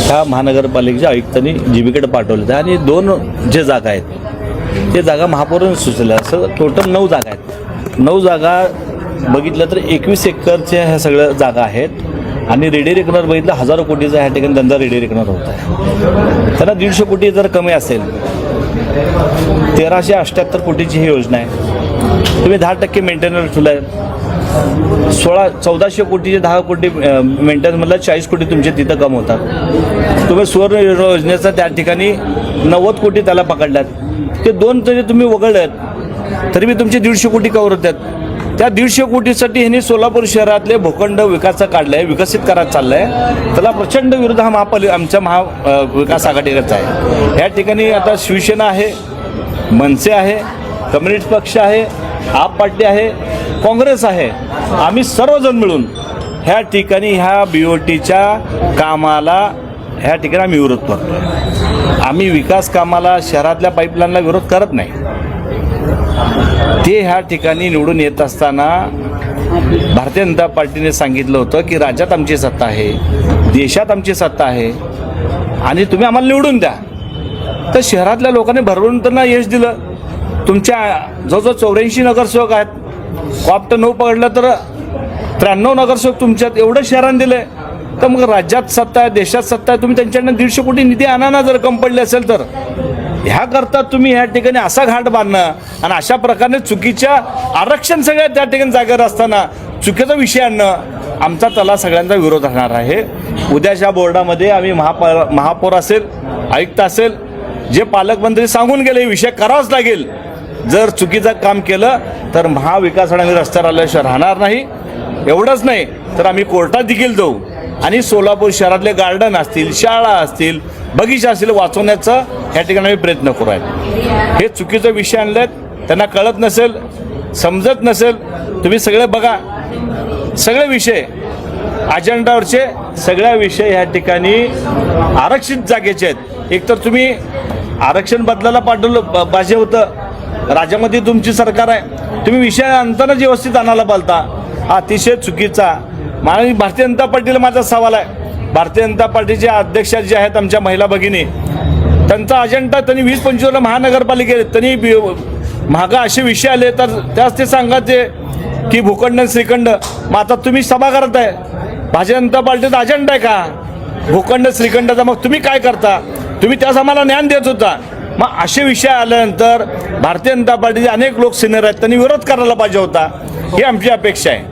ह्या महानगरपालिकेच्या आयुक्तांनी जीबीकडे पाठवले आणि 2 जे जागा आहेत ते जागा महापौरांनी सुचवल्या. असं टोटल 9 जागा आहेत. 9 जागा बघितलं तर 21 एकरच्या ह्या सगळ्या जागा आहेत आणि रेडी रेकनर बघितलं हजारो कोटीचा ह्या ठिकाणी धंदा रेडी रेकनर होत आहे. त्यांना 150 कोटी जर कमी असेल, 1378 कोटीची ही योजना आहे. तुम्ही 10% मेंटेनन्स ठेवला आहे. 1400 कोटीचे 10 कोटी मेंटेनन्समधला 40 कोटी तुमचे तिथं कम होतात. तुम्ही सुवर्ण योजनेचा त्या ठिकाणी 90 कोटी त्याला पकडल्यात. ते 2 जरी तुम्ही वगळलेत तरी मी तुमचे 150 कोटी कवर होतात. त्या 150 कोटीसाठी ह्यांनी सोलापूर शहरातले भूखंड विकास काढलाय, विकसित करायला चाललाय. त्याला प्रचंड विरोध हा आमच्या महाविकास आघाडीचा आहे. या ठिकाणी आता शिवसेना आहे, मनसे आहे, कम्युनिस्ट पक्ष आहे, आप पार्टी आहे, काँग्रेस आहे. आम्ही सर्वजण मिळून ह्या ठिकाणी ह्या BOTच्या कामाला ह्या ठिकाणी आम्ही विरोध करतो. आम्ही विकास कामाला, शहरातल्या पाईपलाईनला विरोध करत नाही. ते ह्या ठिकाणी निवडून येत असताना भारतीय जनता पार्टीने सांगितलं होतं की राज्यात आमची सत्ता आहे, देशात आमची सत्ता आहे आणि तुम्ही आम्हाला निवडून द्या. तर शहरातल्या लोकांनी भरवून त्यांना यश दिलं. तुमच्या जवळजवळ 84 नगरसेवक आहेत. कॉप्ट 9 पकडलं तर 93 नगरसेवक तुमच्यात एवढं शहरांनी दिले. तर मग राज्यात सत्ता आहे, देशात सत्ता आहे, तुम्ही त्यांच्याकडनं 150 कोटी निधी आणा ना जर कम पडले असेल तर. ह्याकरता तुम्ही ह्या ठिकाणी असा घाट बांधणं आणि अशा प्रकारे चुकीच्या आरक्षण सगळ्या त्या ठिकाणी जागेवर असताना चुकीचा विषय आणणं आमचा त्याला सगळ्यांचा विरोध राहणार आहे. उद्याच्या बोर्डामध्ये आम्ही महापौर असेल, आयुक्त असेल, जे पालकमंत्री सांगून गेले विषय करावाच लागेल. जर चुकीचं काम केलं तर महाविकास आम्ही रस्त्यावर आल्याशिवाय राहणार नाही. एवढंच नाही तर आम्ही कोर्टात देखील जाऊ आणि सोलापूर शहरातले गार्डन असतील, शाळा असतील, बगीचा असतील वाचवण्याचा ह्या ठिकाणी आम्ही प्रयत्न करू आहेत. हे चुकीचे विषय आणलेत, त्यांना कळत नसेल, समजत नसेल. तुम्ही सगळे बघा, सगळे विषय अजेंडावरचे सगळ्या विषय ह्या ठिकाणी आरक्षित जागेचे आहेत. एकतर तुम्ही आरक्षण बदलायला पाठवलं पाहिजे होतं. राज्यामध्ये तुमची सरकार आहे, तुम्ही विषय आणताना व्यवस्थित आणायला पालता. हा अतिशय चुकीचा. आणि भारतीय जनता पार्टीला माझा सवाल आहे. भारतीय जनता पार्टीचे अध्यक्ष जे आहेत आमच्या महिला भगिनी, त्यांचा अजेंडा त्यांनी 20-25 महानगरपालिकेत त्यांनी महागा असे विषय आले तर त्याच ते सांगायचे की भूखंड श्रीखंड. मग आता तुम्ही सभा करत आहे, भारतीय जनता पार्टीचा अजेंडा आहे का भूखंड श्रीखंडाचा? मग तुम्ही काय करता? तुम्ही त्यास आम्हाला ज्ञान देत होता. मग असे विषय आल्यानंतर भारतीय जनता पार्टीचे अनेक लोक सिनियर आहेत, त्यांनी विरोध करायला पाहिजे होता. ही आमची अपेक्षा आहे.